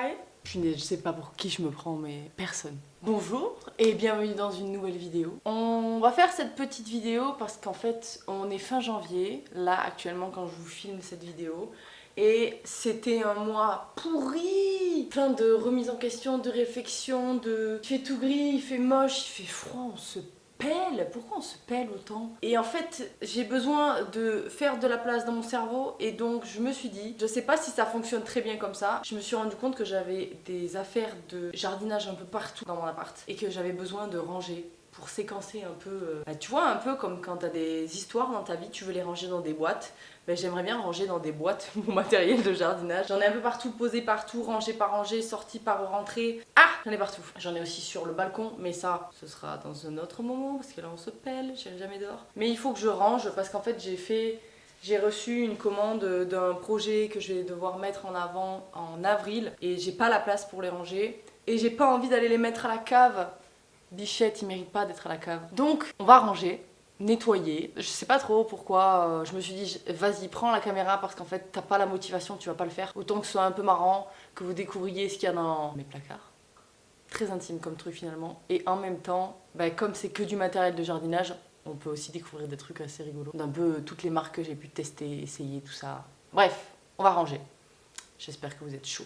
Hi. Je sais pas pour qui je me prends, mais personne. Bonjour et bienvenue dans une nouvelle vidéo. On va faire cette petite vidéo parce qu'en fait, on est fin janvier, là actuellement quand je vous filme cette vidéo. Et c'était un mois pourri, plein de remises en question, de réflexions, de... Il fait tout gris, il fait moche, il fait froid, on se pèle. Pourquoi on se pèle autant? Et en fait, j'ai besoin de faire de la place dans mon cerveau et donc je me suis dit, je sais pas si ça fonctionne très bien comme ça, je me suis rendu compte que j'avais des affaires de jardinage un peu partout dans mon appart et que j'avais besoin de ranger pour séquencer un peu. Tu vois, un peu comme quand t'as des histoires dans ta vie, tu veux les ranger dans des boîtes. Ben, j'aimerais bien ranger dans des boîtes mon matériel de jardinage. J'en ai un peu partout, posé partout, rangé par rangé, sorti par rentrée. Ah, j'en ai partout. J'en ai aussi sur le balcon, mais ça, ce sera dans un autre moment parce que là on se pèle, j'irai jamais dehors. Mais il faut que je range parce qu'en fait j'ai reçu une commande d'un projet que je vais devoir mettre en avant en avril et j'ai pas la place pour les ranger et j'ai pas envie d'aller les mettre à la cave. Bichette, il mérite pas d'être à la cave. Donc, on va ranger, nettoyer. Je sais pas trop pourquoi, je me suis dit, vas-y, prends la caméra parce qu'en fait, t'as pas la motivation, tu vas pas le faire. Autant que ce soit un peu marrant, que vous découvriez ce qu'il y a dans mes placards. Très intime comme truc finalement. Et en même temps, bah, comme c'est que du matériel de jardinage, on peut aussi découvrir des trucs assez rigolos. D'un peu toutes les marques que j'ai pu tester, essayer, tout ça. Bref, on va ranger. J'espère que vous êtes chaud.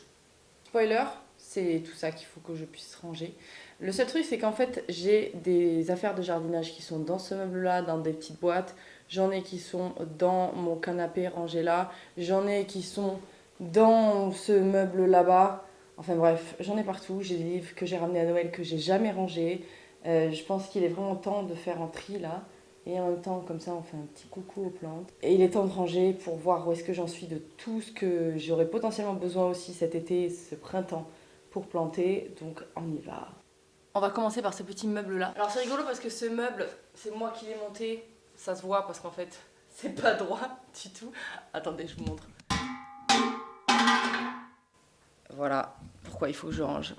Spoiler, c'est tout ça qu'il faut que je puisse ranger. Le seul truc, c'est qu'en fait, j'ai des affaires de jardinage qui sont dans ce meuble-là, dans des petites boîtes. J'en ai qui sont dans mon canapé rangé là. J'en ai qui sont dans ce meuble là-bas. Enfin bref, j'en ai partout. J'ai des livres que j'ai ramenés à Noël que j'ai jamais rangés. Je pense qu'il est vraiment temps de faire un tri là. Et en même temps, comme ça, on fait un petit coucou aux plantes. Et il est temps de ranger pour voir où est-ce que j'en suis de tout ce que j'aurais potentiellement besoin aussi cet été, ce printemps, pour planter. Donc, on y va. On va commencer par ce petit meuble-là. Alors, c'est rigolo parce que ce meuble, c'est moi qui l'ai monté. Ça se voit parce qu'en fait, c'est pas droit du tout. Attendez, je vous montre. Voilà pourquoi il faut que je range.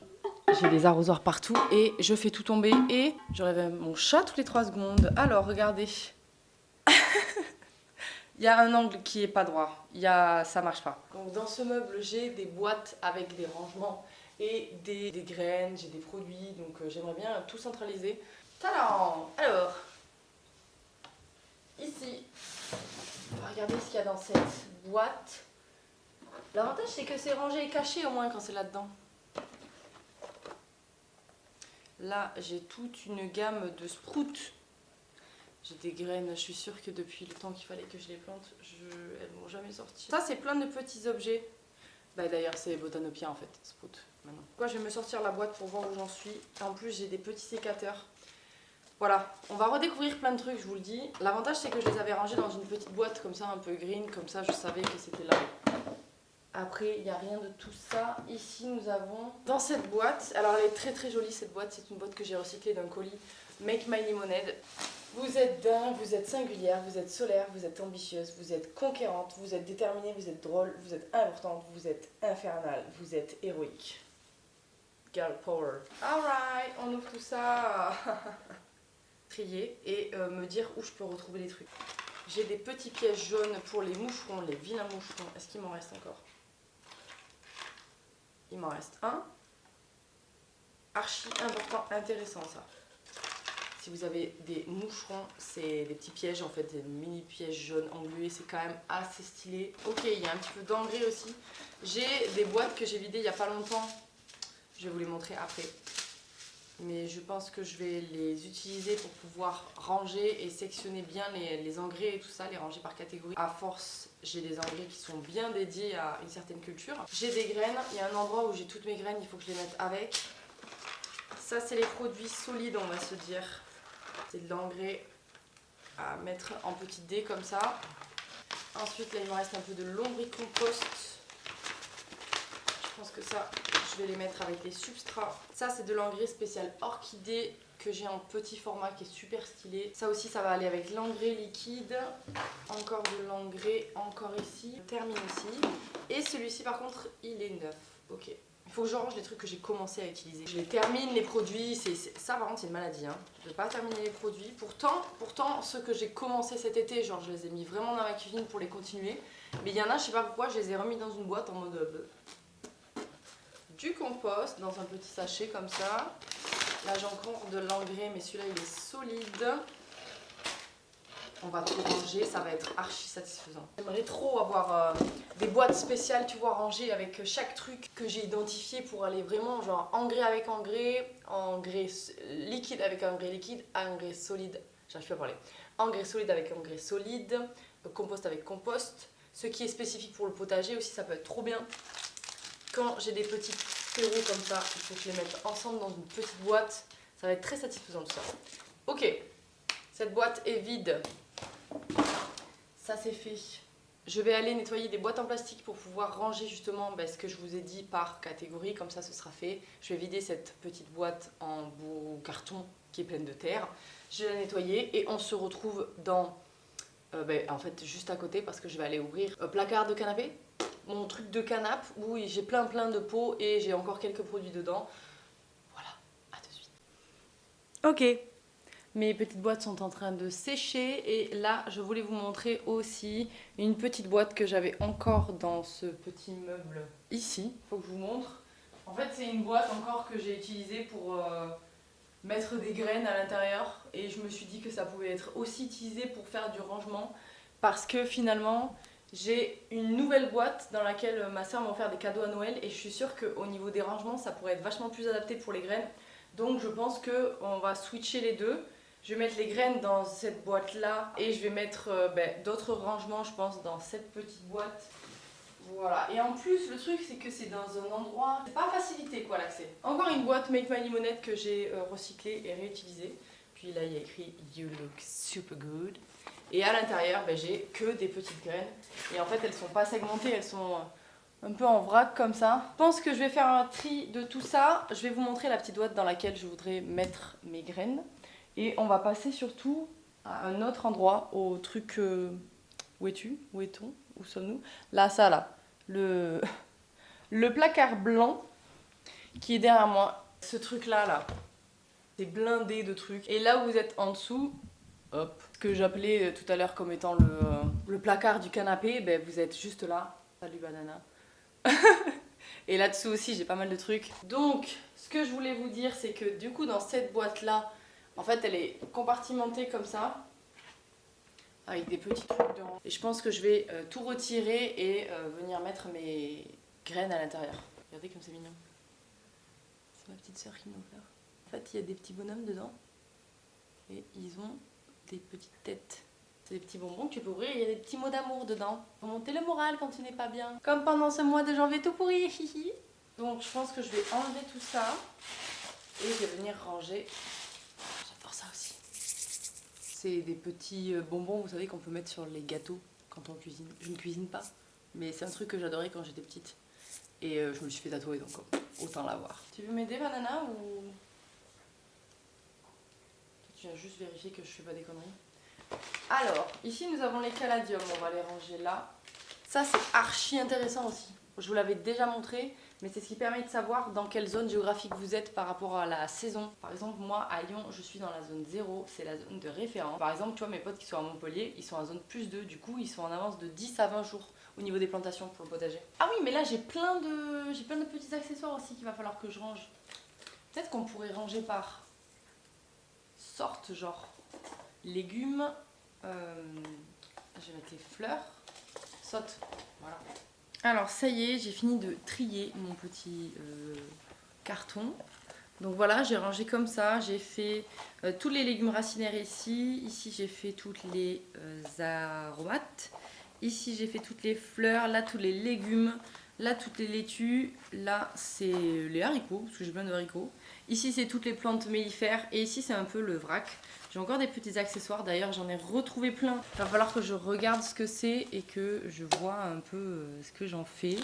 J'ai des arrosoirs partout et je fais tout tomber et je réveille mon chat toutes les 3 secondes. Alors, regardez. Il y a un angle qui est pas droit. Ça marche pas. Donc, dans ce meuble, j'ai des boîtes avec des rangements et des graines, j'ai des produits. Donc, j'aimerais bien tout centraliser. Tadam! Alors, ici, on va regarder ce qu'il y a dans cette boîte. L'avantage, c'est que c'est rangé et caché au moins quand c'est là-dedans. Là, j'ai toute une gamme de sprouts. J'ai des graines, je suis sûre que depuis le temps qu'il fallait que je les plante, elles vont jamais sortir. Ça, c'est plein de petits objets. Bah, d'ailleurs, c'est Botanopia en fait, sprout, maintenant. Quoi, je vais me sortir la boîte pour voir où j'en suis. En plus, j'ai des petits sécateurs. Voilà, on va redécouvrir plein de trucs, je vous le dis. L'avantage, c'est que je les avais rangés dans une petite boîte comme ça, un peu green, comme ça, je savais que c'était là. Après, il n'y a rien de tout ça. Ici, nous avons dans cette boîte, alors elle est très très jolie cette boîte, c'est une boîte que j'ai recyclée d'un colis Make My Lemonade. Vous êtes dingue, vous êtes singulière, vous êtes solaire, vous êtes ambitieuse, vous êtes conquérante, vous êtes déterminée, vous êtes drôle, vous êtes importante, vous êtes infernale, vous êtes héroïque. Girl power. Alright, on ouvre tout ça. Trier et me dire où je peux retrouver les trucs. J'ai des petits pièges jaunes pour les moucherons, les vilains moucherons. Est-ce qu'il m'en reste encore? Il m'en reste un. Archi important, intéressant ça. Si vous avez des moucherons, c'est des petits pièges en fait, des mini pièges jaunes englués, c'est quand même assez stylé. Ok, il y a un petit peu d'engrais aussi. J'ai des boîtes que j'ai vidées il n'y a pas longtemps. Je vais vous les montrer après. Mais je pense que je vais les utiliser pour pouvoir ranger et sectionner bien les engrais et tout ça, les ranger par catégorie. À force, j'ai des engrais qui sont bien dédiés à une certaine culture. J'ai des graines, il y a un endroit où j'ai toutes mes graines, il faut que je les mette avec. Ça, c'est les produits solides, on va se dire. C'est de l'engrais à mettre en petites dés comme ça. Ensuite, là, il me reste un peu de lombricompost. Je pense que ça, je vais les mettre avec les substrats. Ça, c'est de l'engrais spécial orchidée que j'ai en petit format qui est super stylé. Ça aussi, ça va aller avec l'engrais liquide. Encore de l'engrais, encore ici. Je termine aussi. Et celui-ci, par contre, il est neuf. Ok. Il faut que je range les trucs que j'ai commencé à utiliser. Je les termine, les produits. Ça, par contre, c'est une maladie. Hein. Je ne vais pas terminer les produits. Pourtant, ceux que j'ai commencé cet été, genre, je les ai mis vraiment dans ma cuisine pour les continuer. Mais il y en a, je sais pas pourquoi, je les ai remis dans une boîte en mode... du compost dans un petit sachet comme ça. Là j'ai encore de l'engrais mais celui-là il est solide. On va tout ranger, ça va être archi satisfaisant. J'aimerais trop avoir des boîtes spéciales, tu vois, rangées avec chaque truc que j'ai identifié pour aller vraiment genre engrais avec engrais, engrais liquide avec engrais liquide, engrais solide, j'arrive plus à parler, engrais solide avec engrais solide, compost avec compost. Ce qui est spécifique pour le potager aussi, ça peut être trop bien. Quand j'ai des petits terreaux comme ça, il faut que je les mette ensemble dans une petite boîte. Ça va être très satisfaisant tout ça. Ok, cette boîte est vide. Ça c'est fait. Je vais aller nettoyer des boîtes en plastique pour pouvoir ranger justement ce que je vous ai dit par catégorie, comme ça ce sera fait. Je vais vider cette petite boîte en carton qui est pleine de terre. Je vais la nettoyer et on se retrouve dans, en fait juste à côté parce que je vais aller ouvrir un placard de canapé, mon truc de canapé où j'ai plein de pots et j'ai encore quelques produits dedans. Voilà, à tout de suite. Ok. Mes petites boîtes sont en train de sécher et là je voulais vous montrer aussi une petite boîte que j'avais encore dans ce petit meuble ici. Il faut que je vous montre. En fait c'est une boîte encore que j'ai utilisée pour mettre des graines à l'intérieur et je me suis dit que ça pouvait être aussi utilisé pour faire du rangement parce que finalement j'ai une nouvelle boîte dans laquelle ma soeur m'a offert des cadeaux à Noël et je suis sûre qu'au niveau des rangements ça pourrait être vachement plus adapté pour les graines. Donc je pense qu'on va switcher les deux. Je vais mettre les graines dans cette boîte là et je vais mettre d'autres rangements je pense dans cette petite boîte. Voilà, et en plus le truc c'est que c'est dans un endroit, c'est pas facilité quoi l'accès. Encore une boîte Make My Limonette que j'ai recyclée et réutilisée. Puis là il y a écrit You look super good. Et à l'intérieur j'ai que des petites graines. Et en fait elles sont pas segmentées, elles sont un peu en vrac comme ça. Je pense que je vais faire un tri de tout ça. Je vais vous montrer la petite boîte dans laquelle je voudrais mettre mes graines. Et on va passer surtout à un autre endroit, au truc... où es-tu? Où est-on? Où sommes-nous? Là, ça, là. Le placard blanc qui est derrière moi. Ce truc-là, là. C'est blindé de trucs. Et là où vous êtes en dessous, hop, ce que j'appelais tout à l'heure comme étant le placard du canapé, vous êtes juste là. Salut banana. Et là-dessous aussi, j'ai pas mal de trucs. Donc, ce que je voulais vous dire, c'est que du coup, dans cette boîte-là, en fait, elle est compartimentée comme ça, avec des petits trucs dedans. Et je pense que je vais tout retirer et venir mettre mes graines à l'intérieur. Regardez comme c'est mignon. C'est ma petite soeur qui m'a offert. En fait, il y a des petits bonhommes dedans. Et ils ont des petites têtes. C'est des petits bonbons que tu peux ouvrir et il y a des petits mots d'amour dedans. Pour monter le moral quand tu n'es pas bien. Comme pendant ce mois de janvier tout pourri. Donc je pense que je vais enlever tout ça. Et je vais venir ranger. J'adore ça aussi. C'est des petits bonbons, vous savez, qu'on peut mettre sur les gâteaux quand on cuisine. Je ne cuisine pas, mais c'est un truc que j'adorais quand j'étais petite. Et je me le suis fait tatouer, donc autant l'avoir. Tu veux m'aider, banana, ou... Tu viens juste vérifier que je fais pas des conneries. Alors, ici nous avons les caladiums, on va les ranger là. Ça c'est archi intéressant aussi. Je vous l'avais déjà montré, mais c'est ce qui permet de savoir dans quelle zone géographique vous êtes par rapport à la saison. Par exemple, moi à Lyon, je suis dans la zone 0, c'est la zone de référence. Par exemple, tu vois, mes potes qui sont à Montpellier, ils sont en zone plus 2, du coup ils sont en avance de 10 à 20 jours au niveau des plantations pour le potager. Ah oui, mais là j'ai plein de petits accessoires aussi qu'il va falloir que je range. Peut-être qu'on pourrait ranger par sorte, genre légumes, je vais mettre les fleurs, saute, voilà. Alors ça y est, j'ai fini de trier mon petit carton. Donc voilà, j'ai rangé comme ça, j'ai fait tous les légumes racinaires ici. Ici j'ai fait toutes les aromates. Ici j'ai fait toutes les fleurs, là tous les légumes, là toutes les laitues. Là c'est les haricots, parce que j'ai plein de haricots. Ici c'est toutes les plantes mellifères et ici c'est un peu le vrac. J'ai encore des petits accessoires, d'ailleurs j'en ai retrouvé plein. Il va falloir que je regarde ce que c'est et que je vois un peu ce que j'en fais.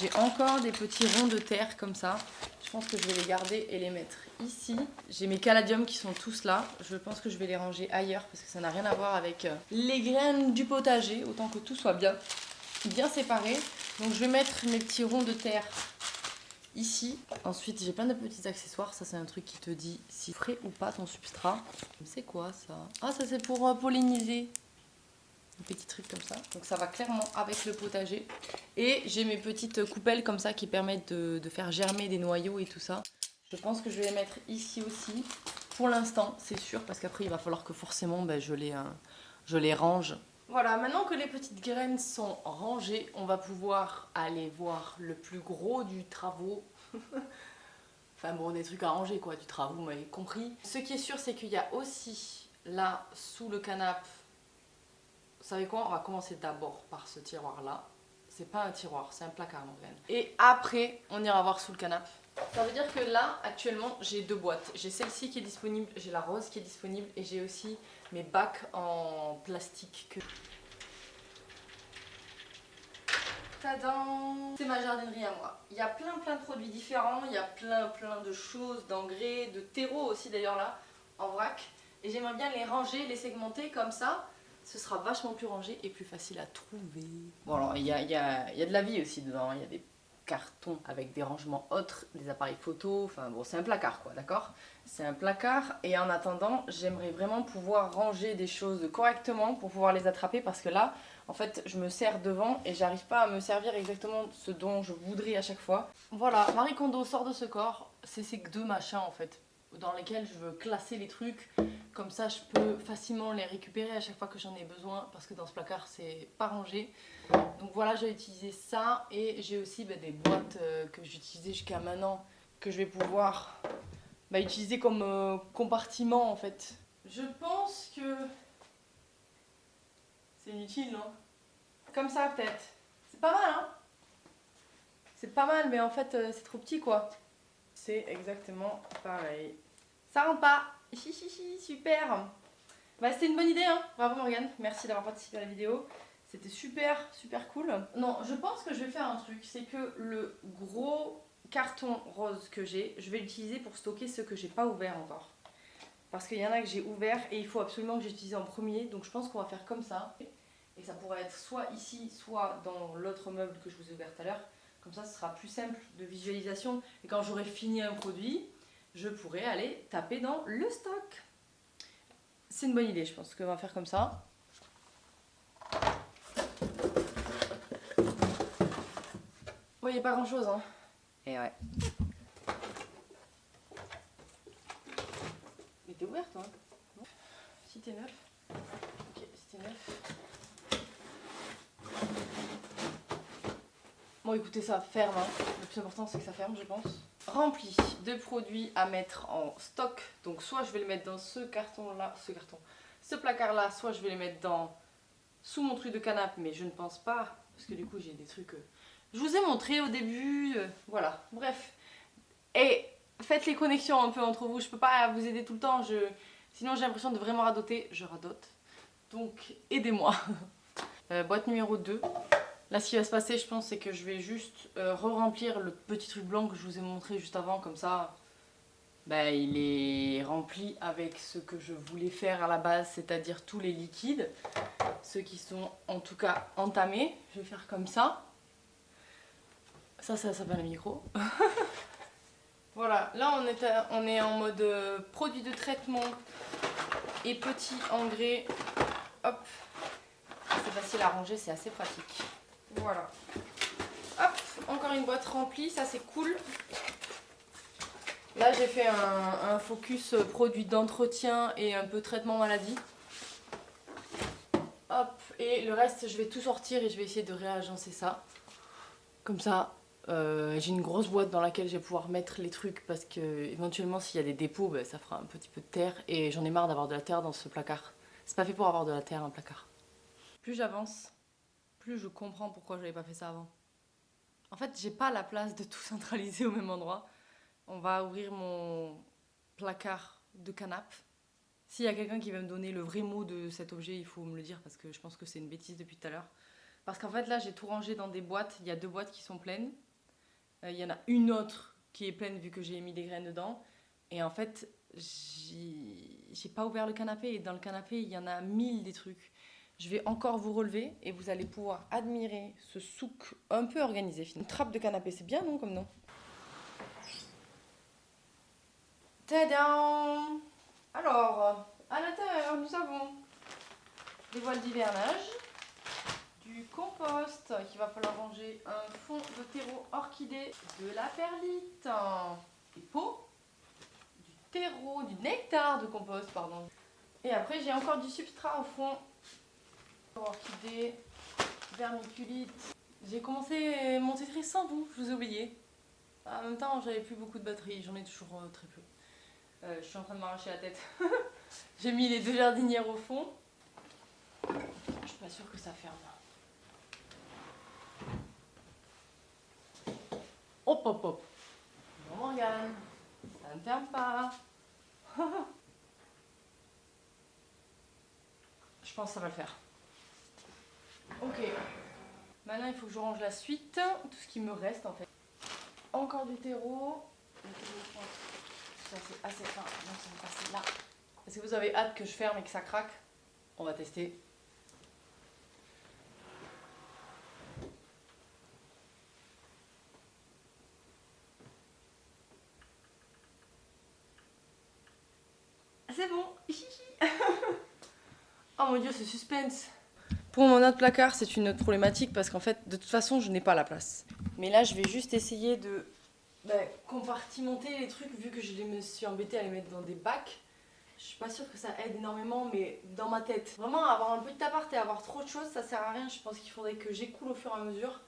J'ai encore des petits ronds de terre comme ça. Je pense que je vais les garder et les mettre ici. J'ai mes caladiums qui sont tous là. Je pense que je vais les ranger ailleurs parce que ça n'a rien à voir avec les graines du potager. Autant que tout soit bien séparé. Donc je vais mettre mes petits ronds de terre ici. Ensuite j'ai plein de petits accessoires. Ça c'est un truc qui te dit si frais ou pas ton substrat. C'est quoi ça? Ah, ça c'est pour polliniser. des petits trucs comme ça. Donc ça va clairement avec le potager. Et j'ai mes petites coupelles comme ça qui permettent de faire germer des noyaux et tout ça. Je pense que je vais les mettre ici aussi. Pour l'instant, c'est sûr, parce qu'après il va falloir que forcément je les range. Voilà, maintenant que les petites graines sont rangées, on va pouvoir aller voir le plus gros du travaux. Enfin bon, des trucs à ranger quoi, du travaux, vous m'avez compris. Ce qui est sûr, c'est qu'il y a aussi là, sous le canapé, vous savez quoi, on va commencer d'abord par ce tiroir là. C'est pas un tiroir, c'est un placard Morgane. Et après, on ira voir sous le canapé. Ça veut dire que là, actuellement, j'ai deux boîtes. J'ai celle-ci qui est disponible, j'ai la rose qui est disponible et j'ai aussi mes bacs en plastique. Tadam! C'est ma jardinerie à moi. Il y a plein de produits différents, il y a plein de choses, d'engrais, de terreau aussi d'ailleurs là, en vrac. Et j'aimerais bien les ranger, les segmenter comme ça. Ce sera vachement plus rangé et plus facile à trouver. Bon alors il y a de la vie aussi dedans, il y a des cartons avec des rangements autres, des appareils photo, enfin bon c'est un placard quoi, d'accord? C'est un placard et en attendant j'aimerais vraiment pouvoir ranger des choses correctement pour pouvoir les attraper parce que là en fait je me sers devant et j'arrive pas à me servir exactement ce dont je voudrais à chaque fois. Voilà, Marie Kondo sort de ce corps, c'est ces deux machins en fait dans lesquels je veux classer les trucs, comme ça je peux facilement les récupérer à chaque fois que j'en ai besoin parce que dans ce placard c'est pas rangé. Donc voilà, j'ai utilisé ça et j'ai aussi des boîtes que j'utilisais jusqu'à maintenant que je vais pouvoir utiliser comme compartiment en fait. Je pense que c'est inutile, non? Comme ça peut-être. C'est pas mal, hein? C'est pas mal, mais en fait c'est trop petit quoi. C'est exactement pareil. Ça rentre pas. Super. C'était une bonne idée, hein. Bravo Morgane, merci d'avoir participé à la vidéo. C'était super cool. Non, je pense que je vais faire un truc, c'est que le gros carton rose que j'ai, je vais l'utiliser pour stocker ceux que j'ai pas ouverts encore. Parce qu'il y en a que j'ai ouverts et il faut absolument que j'utilise en premier, donc je pense qu'on va faire comme ça. Et ça pourrait être soit ici, soit dans l'autre meuble que je vous ai ouvert tout à l'heure. Comme ça, ce sera plus simple de visualisation. Et quand j'aurai fini un produit, je pourrai aller taper dans le stock. C'est une bonne idée, je pense qu'on va faire comme ça. Vous voyez pas grand chose, hein. Et ouais. Mais t'es ouvert, toi? Non. Si t'es neuf. Ok, si t'es neuf. Bon, écoutez, ça ferme, hein. Le plus important, c'est que ça ferme, je pense. Rempli de produits à mettre en stock. Donc, soit je vais les mettre dans ce carton-là, ce placard-là, soit je vais les mettre sous mon truc de canapé, mais je ne pense pas, parce que du coup, j'ai des trucs. Je vous ai montré au début, voilà, bref. Et faites les connexions un peu entre vous, je peux pas vous aider tout le temps, sinon j'ai l'impression de vraiment radoter, je radote. Donc aidez-moi. Boîte numéro 2. Là ce qui va se passer je pense c'est que je vais juste re-remplir le petit truc blanc que je vous ai montré juste avant, comme ça il est rempli avec ce que je voulais faire à la base, c'est-à-dire tous les liquides, ceux qui sont en tout cas entamés. Je vais faire comme ça. Ça s'appelle un micro. Voilà, là on est en mode produit de traitement et petit engrais. Hop, c'est facile à ranger, c'est assez pratique. Voilà. Hop, encore une boîte remplie, ça c'est cool. Là j'ai fait un focus produit d'entretien et un peu traitement maladie. Hop, et le reste je vais tout sortir et je vais essayer de réagencer ça. Comme ça. J'ai une grosse boîte dans laquelle je vais pouvoir mettre les trucs parce que éventuellement s'il y a des dépôts ça fera un petit peu de terre et j'en ai marre d'avoir de la terre dans ce placard. C'est pas fait pour avoir de la terre un placard. Plus j'avance, plus je comprends pourquoi je n'avais pas fait ça avant. En fait j'ai pas la place de tout centraliser au même endroit. On va ouvrir mon placard de canapé. S'il y a quelqu'un qui va me donner le vrai mot de cet objet, il faut me le dire parce que je pense que c'est une bêtise depuis tout à l'heure. Parce qu'en fait là j'ai tout rangé dans des boîtes, il y a 2 boîtes qui sont pleines. Il y en a une autre qui est pleine vu que j'ai mis des graines dedans. Et en fait, j'ai pas ouvert le canapé. Et dans le canapé, il y en a 1000 des trucs. Je vais encore vous relever et vous allez pouvoir admirer ce souk un peu organisé. Une trappe de canapé, c'est bien non comme nom? Tadam! Alors, à l'intérieur, nous avons des voiles d'hivernage. du compost, qu'il va falloir ranger un fond de terreau orchidée, de la perlite, des pots, du terreau, du nectar de compost, pardon. Et après j'ai encore du substrat au fond, orchidée, vermiculite. J'ai commencé mon Tetris sans vous, je vous ai oublié. En même temps, j'avais plus beaucoup de batterie, j'en ai toujours très peu. Je suis en train de m'arracher la tête. J'ai mis les 2 jardinières au fond. Je suis pas sûre que ça ferme. Hop hop hop. Non Morgane, ça ne ferme pas. Je pense que ça va le faire. Ok. Maintenant il faut que je range la suite, tout ce qui me reste en fait. Encore du terreau. Ça c'est assez fin, donc ça va passer là. Est-ce que vous avez hâte que je ferme et que ça craque? On va tester. C'est bon. Oh mon dieu, ce suspense. Pour mon autre placard, c'est une autre problématique parce qu'en fait, de toute façon, je n'ai pas la place. Mais là, je vais juste essayer de compartimenter les trucs vu que je me suis embêtée à les mettre dans des bacs. Je suis pas sûre que ça aide énormément, mais dans ma tête. Vraiment, avoir un petit appart et avoir trop de choses, ça sert à rien. Je pense qu'il faudrait que j'écoule au fur et à mesure.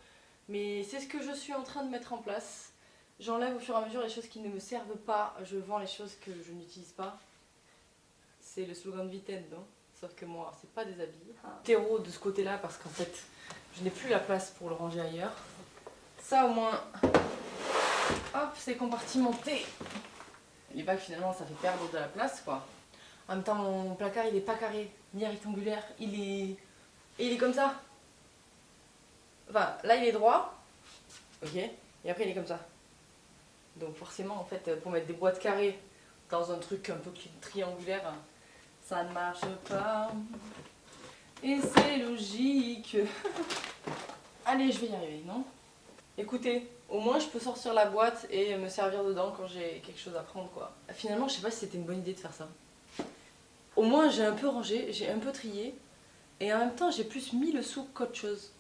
Mais c'est ce que je suis en train de mettre en place. J'enlève au fur et à mesure les choses qui ne me servent pas. Je vends les choses que je n'utilise pas. C'est le slogan de Vinted, non? Sauf que moi, c'est pas des habits. Terreau de ce côté-là parce qu'en fait, je n'ai plus la place pour le ranger ailleurs. Ça au moins, hop, c'est compartimenté. Les bacs finalement, ça fait perdre de la place quoi. En même temps, mon placard il est pas carré, ni rectangulaire, il est comme ça. Enfin, là il est droit, ok, et après il est comme ça. Donc forcément, en fait, pour mettre des boîtes carrées dans un truc un peu triangulaire, ça ne marche pas. Et c'est logique. Allez, je vais y arriver, non? Écoutez, au moins je peux sortir la boîte et me servir dedans quand j'ai quelque chose à prendre, quoi. Finalement, je sais pas si c'était une bonne idée de faire ça. Au moins, j'ai un peu rangé, j'ai un peu trié. Et en même temps, j'ai plus mis le sou qu'autre chose.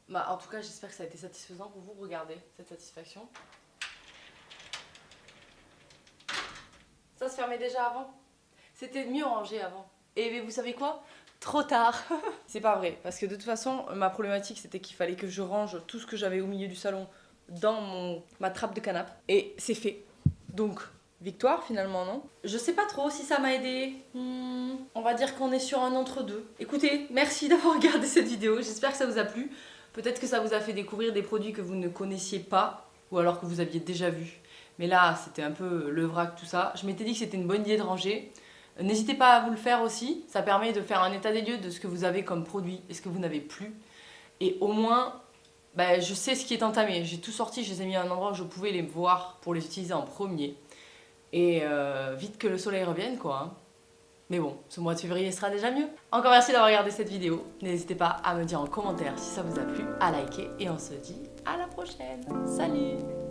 Bah, en tout cas, j'espère que ça a été satisfaisant pour vous. Regardez cette satisfaction. Ça se fermait déjà avant. C'était mieux rangé avant. Et vous savez quoi? Trop tard. C'est pas vrai, parce que de toute façon, ma problématique c'était qu'il fallait que je range tout ce que j'avais au milieu du salon dans ma trappe de canapé. Et c'est fait. Donc, victoire finalement, non? Je sais pas trop si ça m'a aidé. On va dire qu'on est sur un entre-deux. Écoutez, merci d'avoir regardé cette vidéo. J'espère que ça vous a plu. Peut-être que ça vous a fait découvrir des produits que vous ne connaissiez pas, ou alors que vous aviez déjà vu. Mais là, c'était un peu le vrac, tout ça. Je m'étais dit que c'était une bonne idée de ranger. N'hésitez pas à vous le faire aussi, ça permet de faire un état des lieux de ce que vous avez comme produit et ce que vous n'avez plus. Et au moins, je sais ce qui est entamé. J'ai tout sorti, je les ai mis à un endroit où je pouvais les voir pour les utiliser en premier. Et vite que le soleil revienne, quoi. Hein. Mais bon, ce mois de février sera déjà mieux. Encore merci d'avoir regardé cette vidéo. N'hésitez pas à me dire en commentaire si ça vous a plu, à liker. Et on se dit à la prochaine. Salut!